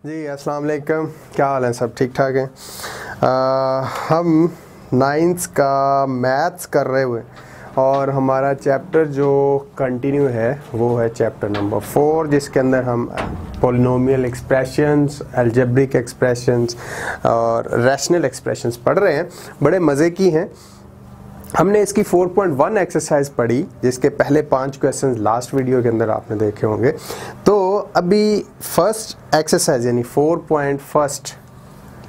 जी अस्सलाम वालेकुम, क्या हाल है? सब ठीक ठाक हैं। हम 9th का मैथ्स कर रहे हुए और हमारा चैप्टर जो कंटिन्यू है वो है चैप्टर नंबर 4, जिसके अंदर हम पॉलिनोमियल एक्सप्रेशंस, अलजेब्रिक एक्सप्रेशंस और रैशनल एक्सप्रेशंस पढ़ रहे हैं। बड़े मज़े की हैं। हमने इसकी 4.1 एक्सरसाइज पढ़ी, जिसके पहले 5 क्वेश्चंस लास्ट वीडियो के अंदर आपने देखे होंगे। तो अभी फर्स्ट एक्सरसाइज यानी 4.1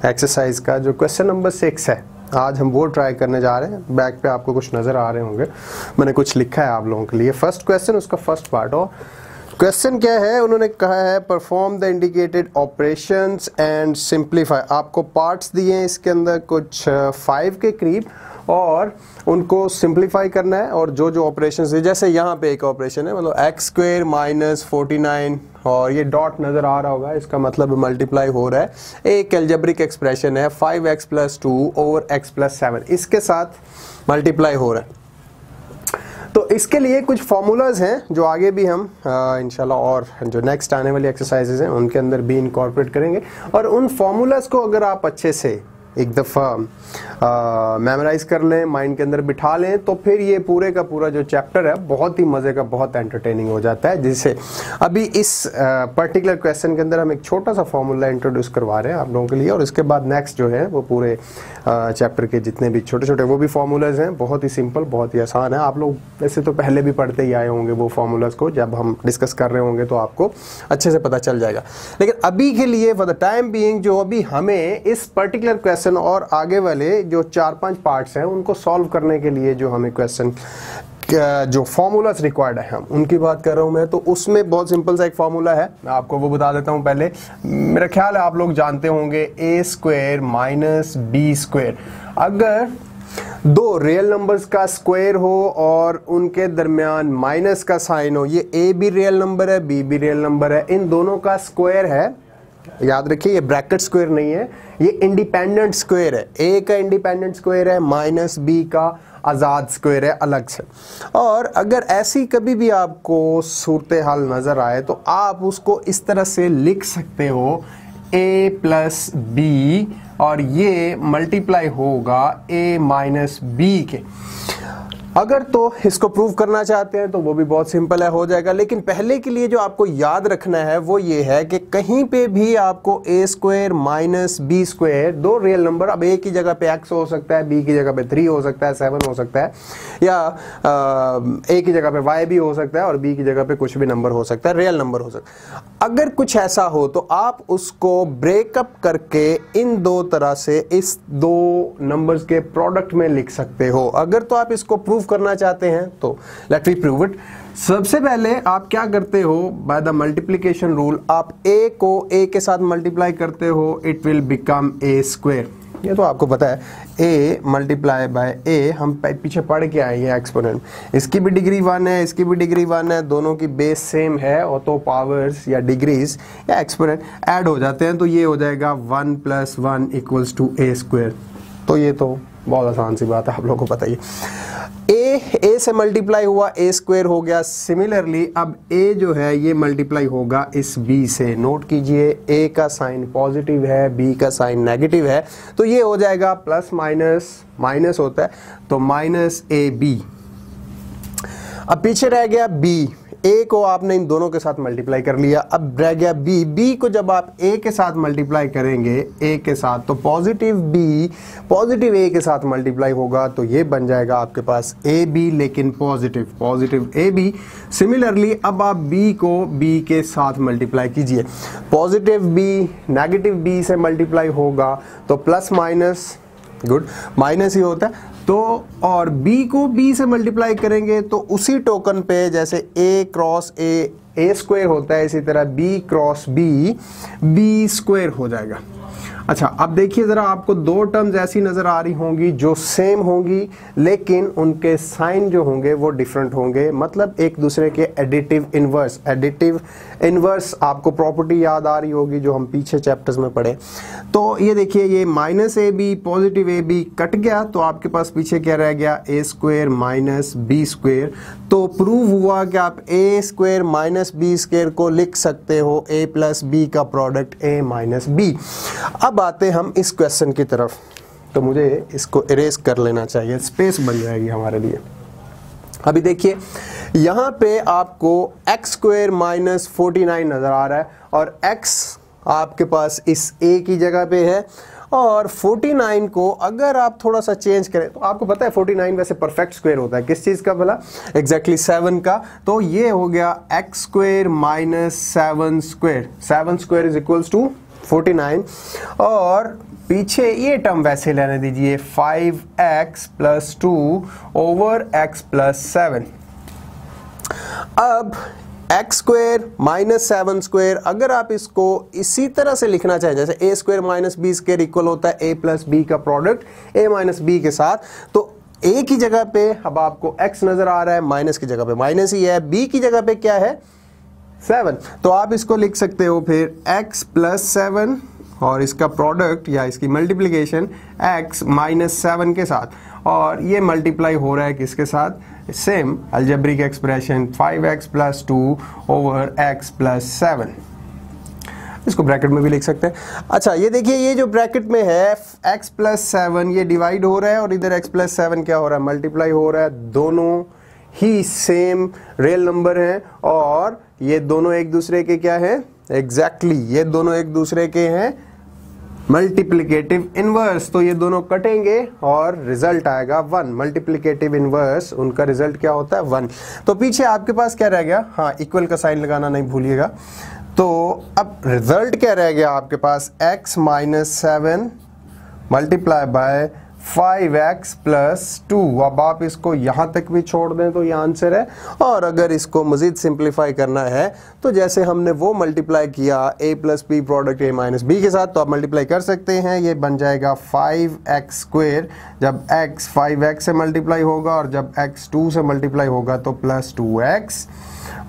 एक्सरसाइज का जो क्वेश्चन नंबर 6 है, आज हम वो ट्राई करने जा रहे हैं। बैक पे आपको कुछ नज़र आ रहे होंगे, मैंने कुछ लिखा है आप लोगों के लिए। फर्स्ट क्वेश्चन, उसका फर्स्ट पार्ट। और क्वेश्चन क्या है, उन्होंने कहा है perform the indicated operations and simplify. आपको पार्ट्स दिए हैं इसके अंदर कुछ 5 के करीब, और उनको सिंप्लीफाई करना है। और जो जो ऑपरेशंस है, जैसे यहाँ पे एक ऑपरेशन है, मतलब x² माइनस 49, और ये डॉट नज़र आ रहा होगा, इसका मतलब मल्टीप्लाई हो रहा है। एक अलजेब्रिक एक्सप्रेशन है 5x + 2 ओवर x + 7, इसके साथ मल्टीप्लाई हो रहा है। तो इसके लिए कुछ फार्मूलाज हैं जो आगे भी हम इंशाल्लाह और जो नेक्स्ट आने वाली एक्सरसाइजेज हैं उनके अंदर भी इनकॉर्पोरेट करेंगे। और उन फार्मूलाज को अगर आप अच्छे से एक दफ़ा मेमोराइज कर लें, माइंड के अंदर बिठा लें, तो फिर ये पूरे का पूरा जो चैप्टर है बहुत ही मज़े का, बहुत एंटरटेनिंग हो जाता है। जिससे अभी इस पर्टिकुलर क्वेश्चन के अंदर हम एक छोटा सा फार्मूला इंट्रोड्यूस करवा रहे हैं आप लोगों के लिए, और इसके बाद नेक्स्ट जो है वो पूरे चैप्टर के जितने भी छोटे छोटे वो भी फार्मूलाज हैं, बहुत ही सिंपल, बहुत ही आसान है। आप लोग वैसे तो पहले भी पढ़ते ही आए होंगे वो फार्मूलाज को, जब हम डिस्कस कर रहे होंगे तो आपको अच्छे से पता चल जाएगा। लेकिन अभी के लिए फॉर द टाइम बीइंग, जो अभी हमें इस पर्टिकुलर क्वेश्चन और आगे वाले जो 4-5 पार्ट्स हैं उनको सॉल्व करने के लिए जो हमें क्वेश्चन जो फार्मूलाज रिक्वायर्ड है, हम उनकी बात कर रहा हूं मैं। तो उसमें बहुत सिंपल सा एक फार्मूला है, मैं आपको वो बता देता हूं पहले। मेरा ख्याल है आप लोग जानते होंगे, a² माइनस b²। अगर दो रियल नंबर्स का स्क्वायर हो और उनके दरमियान माइनस का साइन हो, ये a भी रियल नंबर है, b भी रियल नंबर है, इन दोनों का स्क्वायर है, याद रखिए ये ब्रैकेट स्क्वायर नहीं है, ये इंडिपेंडेंट स्क्वायर है। a का इंडिपेंडेंट स्क्वायर है, माइनस b का आज़ाद स्क्वायर है अलग से। और अगर ऐसी कभी भी आपको सूरत हाल नज़र आए तो आप उसको इस तरह से लिख सकते हो, a + b, और ये मल्टीप्लाई होगा a - b के। अगर तो इसको प्रूव करना चाहते हैं तो वो भी बहुत सिंपल है, हो जाएगा। लेकिन पहले के लिए जो आपको याद रखना है वो ये है कि कहीं पे भी आपको a² माइनस b², दो रियल नंबर, अब a की जगह पे x हो सकता है, b की जगह पे 3 हो सकता है, 7 हो सकता है, या a की जगह पे y भी हो सकता है और b की जगह पे कुछ भी नंबर हो सकता है, रियल नंबर हो सकता है। अगर कुछ ऐसा हो तो आप उसको ब्रेकअप करके इन दो तरह से इस दो नंबर्स के प्रोडक्ट में लिख सकते हो। अगर तो आप इसको प्रूव करना चाहते हैं तो लेट मी प्रूव इट। सबसे पहले आप क्या करते हो, बाय द मल्टीप्लिकेशन रूल, आप a को a के साथ मल्टीप्लाई करते हो, इट विल बिकम a²। ये तो आपको पता है, a मल्टीप्लाई बाय a, हम पीछे पढ़ के आए हैं एक्सपोनेंट, इसकी भी डिग्री 1 है, इसकी भी डिग्री 1 है, दोनों की बेस सेम है, और तो पावर्स या डिग्रीज या एक्सपोनेंट ऐड हो जाते हैं, तो ये हो जाएगा 1 + 1 = a²। तो ये तो बहुत आसान सी बात है, आप लोगों को पता ही है। a से मल्टीप्लाई हुआ, a² हो गया। सिमिलरली अब a जो है ये मल्टीप्लाई होगा इस b से। नोट कीजिए, a का साइन पॉजिटिव है, b का साइन नेगेटिव है, तो ये हो जाएगा प्लस माइनस, माइनस होता है तो -ab। अब पीछे रह गया b, a को आपने इन दोनों के साथ मल्टीप्लाई कर लिया, अब रह गया b। b को जब आप a के साथ मल्टीप्लाई करेंगे, a के साथ, तो पॉजिटिव b पॉजिटिव a के साथ मल्टीप्लाई होगा, तो ये बन जाएगा आपके पास ab, लेकिन पॉजिटिव ab। सिमिलरली अब आप b को b के साथ मल्टीप्लाई कीजिए, पॉजिटिव b नेगेटिव b से मल्टीप्लाई होगा तो प्लस माइनस, गुड, माइनस ही होता है तो, और b को b से मल्टीप्लाई करेंगे तो उसी टोकन पे जैसे a क्रॉस a² होता है, इसी तरह b क्रॉस b b² हो जाएगा। अच्छा, अब देखिए ज़रा, आपको दो टर्म्स ऐसी नज़र आ रही होंगी जो सेम होंगी लेकिन उनके साइन जो होंगे वो डिफरेंट होंगे, मतलब एक दूसरे के एडिटिव इन्वर्स। एडिटिव इन्वर्स आपको प्रॉपर्टी याद आ रही होगी जो हम पीछे चैप्टर्स में पढ़े। तो ये देखिए, ये minus a b positive a b cut गया तो आपके पास पीछे क्या रह गया, a square minus B square. तो प्रूव हुआ कि आप a square minus B square को लिख सकते हो ए प्लस बी का प्रोडक्ट ए माइनस बी। अब आते हम इस क्वेश्चन की तरफ, तो मुझे इसको इरेज कर लेना चाहिए, स्पेस बन जाएगी हमारे लिए। अभी देखिए यहाँ पे आपको एक्स स्क्वायर माइनस 49 नज़र आ रहा है और x आपके पास इस a की जगह पे है, और 49 को अगर आप थोड़ा सा चेंज करें तो आपको पता है 49 वैसे परफेक्ट स्क्वायर होता है किस चीज़ का भला, एग्जैक्टली 7 का। तो ये हो गया x square minus 7 square, 7 square is equals to 49, और पीछे ये टर्म वैसे लेने दीजिए 5x plus 2 over x plus 7। अब एक्स स्क्वायर माइनस 7 स्क्वायर अगर आप इसको इसी तरह से लिखना चाहें जैसे A square minus B square equal होता है ए प्लस बी का प्रोडक्ट ए माइनस बी के साथ, तो ए की जगह पे अब आपको x नजर आ रहा है, माइनस की जगह पे माइनस ही है, b की जगह पे क्या है 7, तो आप इसको लिख सकते हो फिर x प्लस 7 और इसका प्रोडक्ट या इसकी मल्टीप्लिकेशन x माइनस 7 के साथ, और ये मल्टीप्लाई हो रहा है किसके साथ, same algebraic expression 5x plus 2 over x plus 7। इसको ब्रैकेट में भी लिख सकते हैं। अच्छा ये देखिए, ये जो ब्रैकेट में है x प्लस 7 ये डिवाइड हो रहा है और इधर x प्लस 7 क्या हो रहा है, मल्टीप्लाई हो रहा है। दोनों ही सेम रियल नंबर हैं और ये दोनों एक दूसरे के क्या है, एग्जैक्टली ये दोनों एक दूसरे के हैं मल्टीप्लिकेटिव इनवर्स, तो ये दोनों कटेंगे और रिजल्ट आएगा 1। मल्टीप्लिकेटिव इनवर्स उनका रिजल्ट क्या होता है 1। तो पीछे आपके पास क्या रह गया, हाँ इक्वल का साइन लगाना नहीं भूलिएगा। तो अब रिजल्ट क्या रह गया आपके पास, x minus 7 multiply by 5x plus 2। अब आप इसको यहाँ तक भी छोड़ दें तो ये आंसर है, और अगर इसको मज़ीद सिंप्लीफाई करना है तो जैसे हमने वो मल्टीप्लाई किया a plus b product a minus B के साथ, तो आप मल्टीप्लाई कर सकते हैं। ये बन जाएगा 5x स्क्वायर, जब x 5x से मल्टीप्लाई होगा और जब x 2 से मल्टीप्लाई होगा तो प्लस 2x,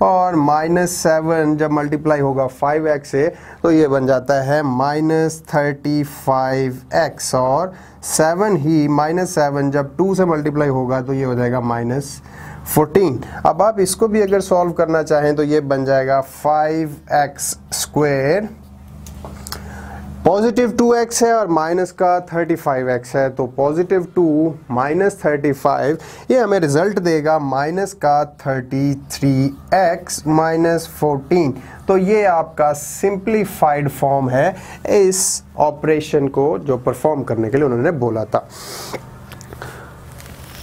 और माइनस 7 जब मल्टीप्लाई होगा 5x से तो ये बन जाता है माइनस 35x, और 7 ही माइनस 7 जब 2 से मल्टीप्लाई होगा तो ये हो जाएगा माइनस 14। अब आप इसको भी अगर सॉल्व करना चाहें तो ये बन जाएगा 5x स्क्वायर, पॉजिटिव 2x है और माइनस का 35x है, तो पॉजिटिव 2 माइनस 35 ये हमें रिजल्ट देगा माइनस का 33x माइनस 14। तो ये आपका सिंप्लीफाइड फॉर्म है इस ऑपरेशन को जो परफॉर्म करने के लिए उन्होंने बोला था।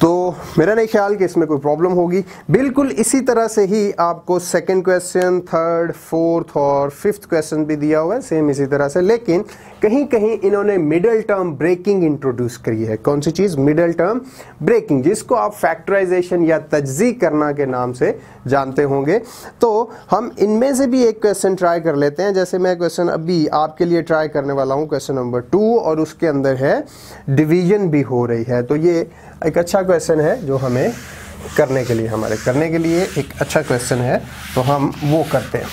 तो मेरा नहीं ख्याल कि इसमें कोई प्रॉब्लम होगी। बिल्कुल इसी तरह से ही आपको सेकंड क्वेश्चन, थर्ड, फोर्थ और फिफ्थ क्वेश्चन भी दिया हुआ है सेम इसी तरह से, लेकिन कहीं कहीं इन्होंने मिडल टर्म ब्रेकिंग इंट्रोड्यूस करी है। कौन सी चीज़, मिडल टर्म ब्रेकिंग, जिसको आप फैक्टराइजेशन या तज्ज़ी करना के नाम से जानते होंगे। तो हम इनमें से भी एक क्वेश्चन ट्राई कर लेते हैं। जैसे मैं क्वेश्चन अभी आपके लिए ट्राई करने वाला हूँ क्वेश्चन नंबर 2, और उसके अंदर है डिवीजन भी हो रही है। तो ये एक अच्छा क्वेश्चन है जो हमें करने के लिए एक अच्छा क्वेश्चन है, तो हम वो करते हैं।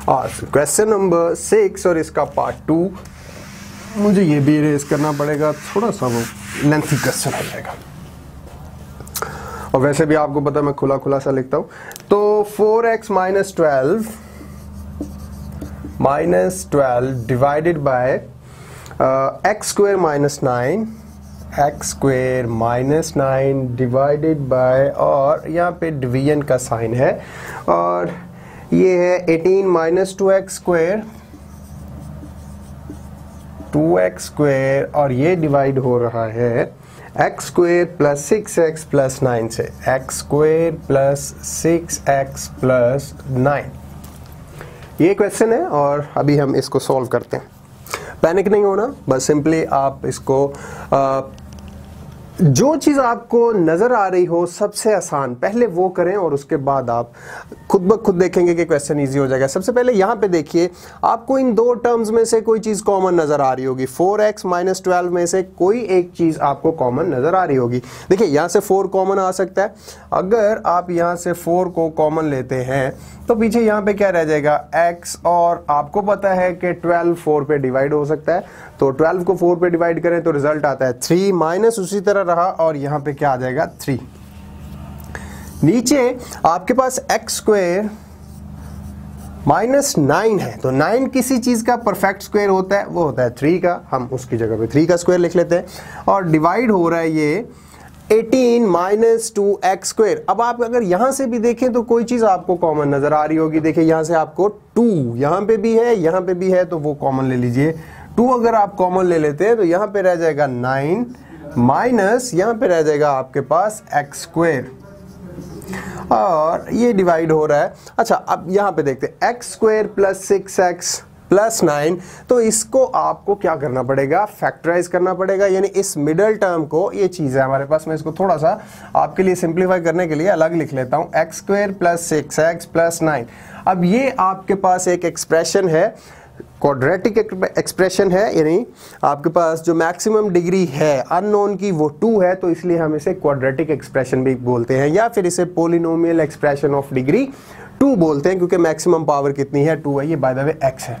और क्वेश्चन नंबर 6 और इसका पार्ट 2 मुझे ये भी इरेज करना पड़ेगा, थोड़ा सा वो लेंथी क्वेश्चन हो जाएगा, और वैसे भी आपको पता है मैं खुला सा लिखता हूँ। तो 4x minus 12 divided by x square minus 9, x square minus 9 divided by, और यहाँ पे डिवीजन का साइन है, और ये है 18 minus 2x square, 2x square, और ये डिवाइड हो रहा है x square plus 6x plus 9 से, x square plus 6x plus 9। ये क्वेश्चन है और अभी हम इसको सॉल्व करते हैं। पैनिक नहीं होना, बस सिंपली आप इसको जो चीज़ आपको नज़र आ रही हो सबसे आसान पहले वो करें और उसके बाद आप खुद ब खुद देखेंगे कि क्वेश्चन इजी हो जाएगा। सबसे पहले यहाँ पे देखिए, आपको इन दो टर्म्स में से कोई चीज़ कॉमन नज़र आ रही होगी। 4x - 12 में से कोई एक चीज़ आपको कॉमन नज़र आ रही होगी। देखिए यहाँ से 4 कॉमन आ सकता है। अगर आप यहाँ से 4 को कॉमन लेते हैं तो पीछे यहाँ पे क्या रह जाएगा, x, और आपको पता है कि 12 4 पे डिवाइड हो सकता है, तो 12 को 4 पे डिवाइड करें तो रिजल्ट आता है 3, माइनस उसी तरह रहा और यहाँ पे क्या आ जाएगा 3। नीचे आपके पास x² -9 है, तो 9 किसी चीज का परफेक्ट स्क्वायर होता है, वो होता है 3 का। हम उसकी जगह पे 3 का स्क्वायर लिख लेते हैं और डिवाइड हो रहा है ये 18 - 2x²। अब आप अगर यहां से भी देखें तो कोई चीज आपको कॉमन नजर आ रही होगी। देखिए यहां से आपको 2 यहां पे भी है, यहां पे भी है, तो वो कॉमन ले लीजिए। 2 अगर आप कॉमन ले लेते हैं तो यहां पे रह जाएगा 9 माइनस यहां पे रह जाएगा आपके पास x² और ये डिवाइड हो रहा है। अच्छा अब यहां पे देखते हैं x² + 6x + 9, तो इसको आपको क्या करना पड़ेगा, फैक्टराइज करना पड़ेगा। यानी इस मिडल टर्म को, ये चीज़ है हमारे पास, मैं इसको थोड़ा सा आपके लिए सिंप्लीफाई करने के लिए अलग लिख लेता हूँ, x² + 6x + 9। अब ये आपके पास एक एक्सप्रेशन है, क्वाड्रेटिक एक्सप्रेशन है, यानी आपके पास जो मैक्सिमम डिग्री है अननोन की वो 2 है, तो इसलिए हम इसे क्वाड्रेटिक एक्सप्रेशन भी बोलते हैं, या फिर इसे पोलिनोमियल एक्सप्रेशन ऑफ डिग्री 2 बोलते हैं, क्योंकि मैक्सिमम पावर कितनी है, 2 है। ये बाय द वे x है।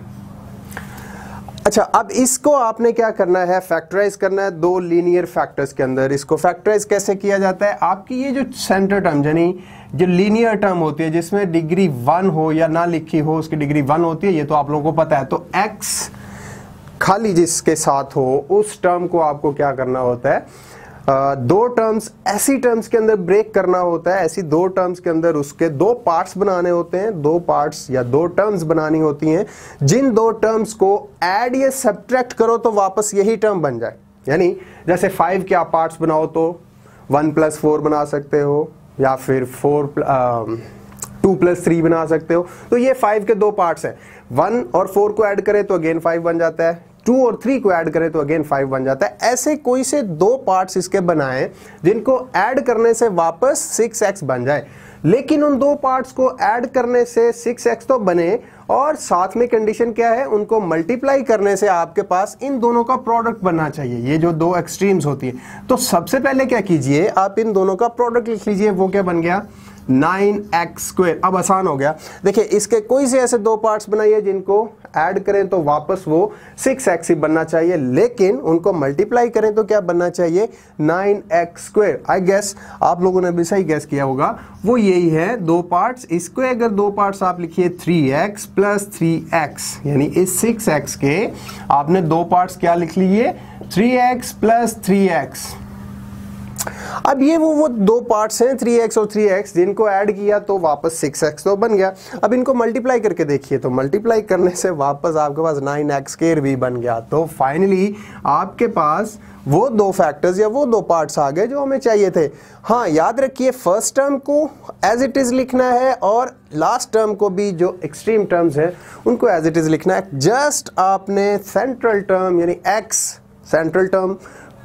अच्छा अब इसको आपने क्या करना है, फैक्टराइज करना है 2 लीनियर फैक्टर्स के अंदर। इसको फैक्टराइज कैसे किया जाता है, आपकी ये जो सेंटर टर्म यानी जो लीनियर टर्म होती है जिसमें डिग्री 1 हो या ना लिखी हो, उसकी डिग्री 1 होती है, ये तो आप लोगों को पता है। तो x खाली जिसके साथ हो उस टर्म को आपको क्या करना होता है, 2 टर्म्स ऐसी टर्म्स के अंदर ब्रेक करना होता है, ऐसी 2 टर्म्स के अंदर उसके 2 पार्ट्स बनाने होते हैं, 2 पार्ट्स या 2 टर्म्स बनानी होती हैं, जिन 2 टर्म्स को ऐड या सब्ट्रैक्ट करो तो वापस यही टर्म बन जाए। यानी जैसे 5 के आप पार्ट्स बनाओ तो 1 + 4 बना सकते हो, या फिर 2 + 3 बना सकते हो। तो ये 5 के 2 पार्ट्स हैं, 1 और 4 को ऐड करें तो अगेन 5 बन जाता है, 2 और 3 को ऐड करें तो अगेन 5 बन जाता है। ऐसे कोई से 2 पार्ट्स इसके बनाएं जिनको ऐड करने से वापस 6x बन जाए, लेकिन उन 2 पार्ट्स को ऐड करने से 6x तो बने, और साथ में कंडीशन क्या है, उनको मल्टीप्लाई करने से आपके पास इन दोनों का प्रोडक्ट बनना चाहिए, ये जो 2 एक्सट्रीम्स होती है। तो सबसे पहले क्या कीजिए, आप इन दोनों का प्रोडक्ट लिख लीजिए, वो क्या बन गया 9x²। अब आसान हो गया। देखिए इसके कोई से ऐसे 2 पार्ट्स बनाइए जिनको ऐड करें तो वापस वो 6x ही बनना चाहिए, लेकिन उनको मल्टीप्लाई करें तो क्या बनना चाहिए 9x²। आई गेस आप लोगों ने भी सही गेस किया होगा, वो यही है 2 पार्ट्स। इसको अगर 2 पार्ट्स आप लिखिए 3x + 3x, यानी इस 6x के आपने 2 पार्ट्स क्या लिख लिए 3x + 3x। अब ये वो 2 पार्ट्स हैं 3x और 3x, जिनको ऐड किया तो वापस 6x तो बन गया। अब इनको मल्टीप्लाई करके देखिए, तो मल्टीप्लाई करने से वापस आपके पास 9x² भी बन गया। तो फाइनली आपके पास वो 2 फैक्टर्स या वो 2 पार्ट्स आ गए जो हमें चाहिए थे। हाँ याद रखिए, फर्स्ट टर्म को एज इट इज लिखना है और लास्ट टर्म को भी, जो एक्सट्रीम टर्म्स हैं उनको एज इट इज लिखना है। जस्ट आपने सेंट्रल टर्म यानी x, सेंट्रल टर्म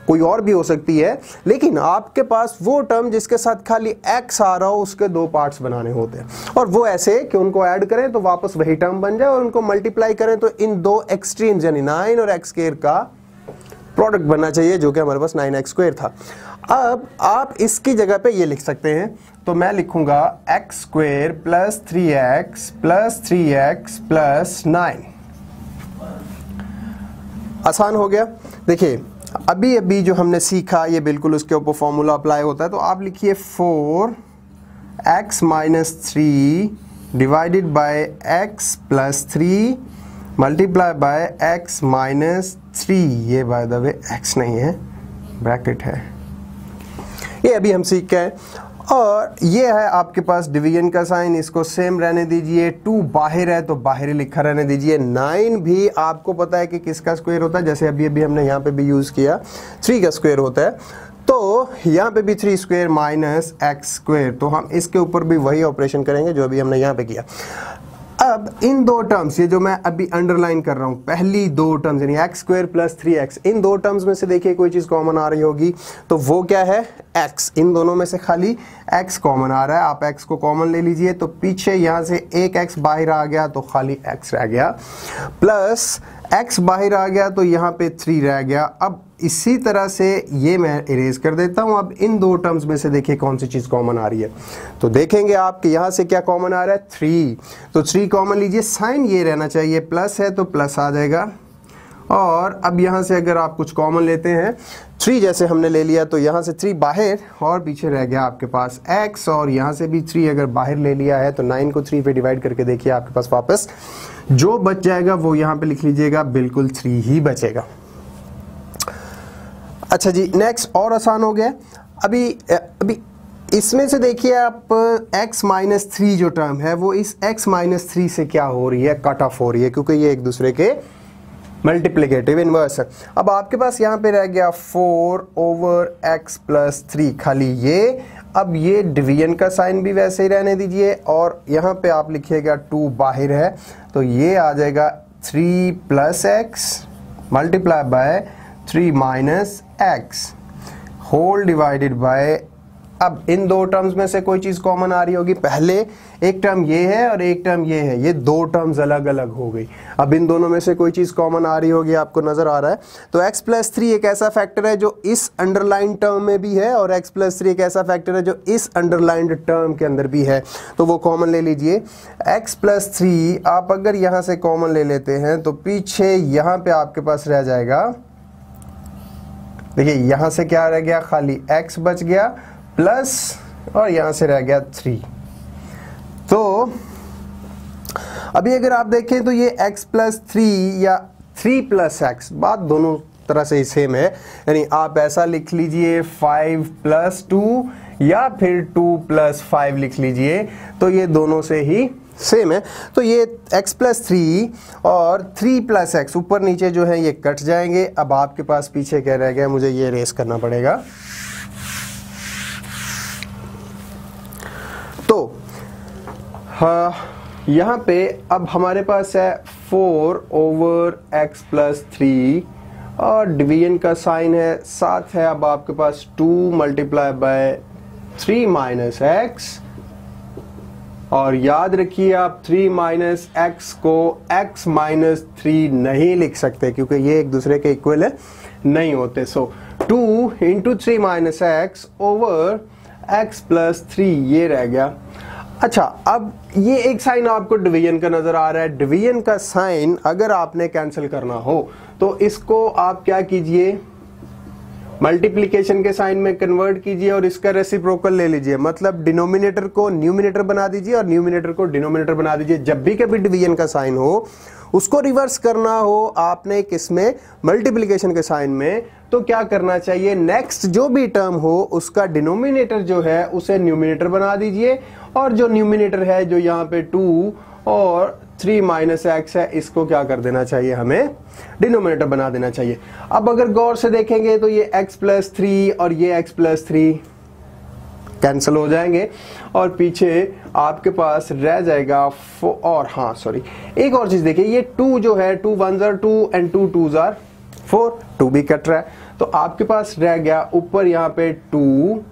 कोई और भी हो सकती है, लेकिन आपके पास वो टर्म जिसके साथ खाली x आ रहा हो उसके 2 पार्ट्स बनाने होते हैं, और वो ऐसे कि उनको ऐड करें तो वापस वही टर्म बन जाए, और उनको मल्टीप्लाई करें तो इन 2 एक्सट्रीम्स यानी 9 और x² का प्रोडक्ट बनना चाहिए, जो कि हमारे पास 9x² था। अब आप इसकी जगह पे ये लिख सकते हैं, तो मैं लिखूंगा x² + 3x + 3x + 9। आसान हो गया। देखिए अभी जो हमने सीखा ये बिल्कुल उसके ऊपर फॉर्मूला अप्लाई होता है। तो आप लिखिए 4x - 3 divided by x + 3 multiply by x - 3। ये बाय द वे x नहीं है, ब्रैकेट है, ये अभी हम सीख गए। और ये है आपके पास डिवीजन का साइन, इसको सेम रहने दीजिए। 2 बाहर है तो बाहर ही लिखा रहने दीजिए। 9 भी आपको पता है कि किसका स्क्वायर होता है, जैसे अभी हमने यहाँ पे भी यूज़ किया 3 का स्क्वायर होता है, तो यहाँ पे भी 3² - x²। तो हम इसके ऊपर भी वही ऑपरेशन करेंगे जो अभी हमने यहाँ पे किया। अब इन दो टर्म्स, ये जो मैं अभी अंडरलाइन कर रहा हूं, पहली दो टर्म्स यानी x स्क्वायर प्लस 3x, इन दो टर्म्स में से देखिए कोई चीज कॉमन आ रही होगी, तो वो क्या है, x। इन दोनों में से खाली x कॉमन आ रहा है, आप x को कॉमन ले लीजिए, तो पीछे यहां से एक x बाहर आ गया तो खाली x रह गया, प्लस x बाहर आ गया तो यहाँ पे 3 रह गया। अब इसी तरह से ये मैं इरेज कर देता हूँ। अब इन दो टर्म्स में से देखिए कौन सी चीज़ कॉमन आ रही है, तो देखेंगे आप कि यहाँ से क्या कॉमन आ रहा है, 3, तो 3 कॉमन लीजिए, साइन ये रहना चाहिए, प्लस है तो प्लस आ जाएगा। और अब यहाँ से अगर आप कुछ कॉमन लेते हैं, 3 जैसे हमने ले लिया तो यहाँ से 3 बाहर और पीछे रह गया आपके पास x, और यहाँ से भी 3 अगर बाहर ले लिया है तो 9 को 3 पे डिवाइड करके देखिए आपके पास वापस जो बच जाएगा वो यहाँ पे लिख लीजिएगा, बिल्कुल 3 ही बचेगा। अच्छा जी, नेक्स्ट और आसान हो गया। अभी इसमें से देखिए आप x माइनस 3 जो टर्म है वो इस x माइनस 3 से क्या हो रही है, कट ऑफ हो रही है, क्योंकि ये एक दूसरे के मल्टीप्लिकेटिव इनवर्स है। अब आपके पास यहाँ पे रह गया 4 ओवर x प्लस 3, खाली ये। अब ये डिवीजन का साइन भी वैसे ही रहने दीजिए, और यहाँ पे आप लिखिएगा 2 बाहर है तो ये आ जाएगा 3 plus x multiply by 3 minus x whole divided by. अब इन दो टर्म्स में से कोई चीज कॉमन आ रही होगी, पहले एक टर्म ये है और एक टर्म ये है, ये दो टर्म्स अलग अलग हो गई। अब इन दोनों में से कोई चीज कॉमन आ रही होगी, आपको नजर आ रहा है, तो x प्लस 3 एक ऐसा फैक्टर है जो इस अंडरलाइन टर्म में भी है, और x प्लस 3 एक ऐसा फैक्टर है जो इस अंडरलाइंड टर्म के अंदर भी है, तो वो कॉमन ले लीजिए। x प्लस 3 आप अगर यहां से कॉमन ले लेते हैं तो पीछे यहां पे आपके पास रह जाएगा, देखिए यहां से क्या रह गया, खाली x बच गया, प्लस और यहां से रह गया 3। तो अभी अगर आप देखें तो ये x प्लस 3 या 3 प्लस x, बात दोनों तरह से ही सेम है, यानी आप ऐसा लिख लीजिए 5 प्लस 2 या फिर 2 प्लस 5 लिख लीजिए, तो ये दोनों से ही सेम है। तो ये x प्लस 3 और 3 प्लस x ऊपर नीचे जो है ये कट जाएंगे। अब आपके पास पीछे क्या रह गया, मुझे ये रेस करना पड़ेगा। तो हाँ, यहाँ पे अब हमारे पास है 4 ओवर x प्लस 3 और डिवीजन का साइन है, साथ है अब आपके पास 2 मल्टीप्लाई बाय 3 माइनस x, और याद रखिए आप 3 माइनस x को x माइनस 3 नहीं लिख सकते क्योंकि ये एक दूसरे के इक्वल नहीं होते। सो 2 into 3 minus x over x plus 3 ये रह गया। अच्छा, अब ये एक साइन आपको डिवीजन का नजर आ रहा है, डिवीजन का साइन अगर आपने कैंसिल करना हो तो इसको आप क्या कीजिए, मल्टीप्लिकेशन के साइन में कन्वर्ट कीजिए और इसका रेसिप्रोकल ले लीजिए, मतलब डिनोमिनेटर को न्यूमिनेटर बना दीजिए और न्यूमिनेटर को डिनोमिनेटर बना दीजिए। जब भी कभी डिवीजन का साइन हो उसको रिवर्स करना हो आपने किसमें, मल्टीप्लिकेशन के साइन में, तो क्या करना चाहिए, नेक्स्ट जो भी टर्म हो उसका डिनोमिनेटर जो है उसे न्यूमिनेटर बना दीजिए, और जो न्यूमिनेटर है जो यहाँ पे 2 और 3 माइनस x है इसको क्या कर देना चाहिए, हमें डिनोमिनेटर बना देना चाहिए। अब अगर गौर से देखेंगे तो ये x प्लस 3 और ये x प्लस 3 कैंसिल हो जाएंगे और पीछे आपके पास रह जाएगा और हाँ सॉरी एक और चीज देखिए, ये 2 जो है 2 1s are 2 and 2 2s are 4, 2 भी कट रहा है, तो आपके पास रह गया ऊपर यहाँ पे 2,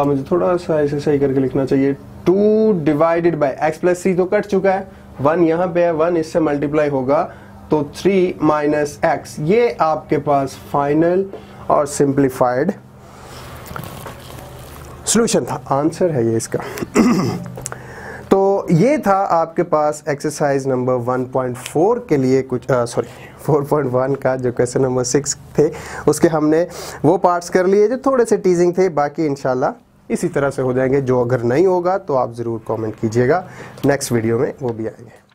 मुझे थोड़ा सा ऐसे सही करके लिखना चाहिए, 2 डिवाइडेड बाय x प्लस 3 तो कट चुका है, 1 यहाँ पे है, 1 इससे मल्टीप्लाई होगा तो 3 माइनस x, ये आपके पास फाइनल और सिंप्लीफाइड सॉल्यूशन था, आंसर है ये इसका। तो ये था आपके पास एक्सरसाइज नंबर 1.4 के लिए कुछ 4.1 का जो क्वेश्चन नंबर 6 थे उसके हमने वो पार्ट्स कर लिए जो थोड़े से टीजिंग थे, बाकी इंशाल्लाह इसी तरह से हो जाएंगे। जो अगर नहीं होगा तो आप ज़रूर कमेंट कीजिएगा, नेक्स्ट वीडियो में वो भी आएंगे।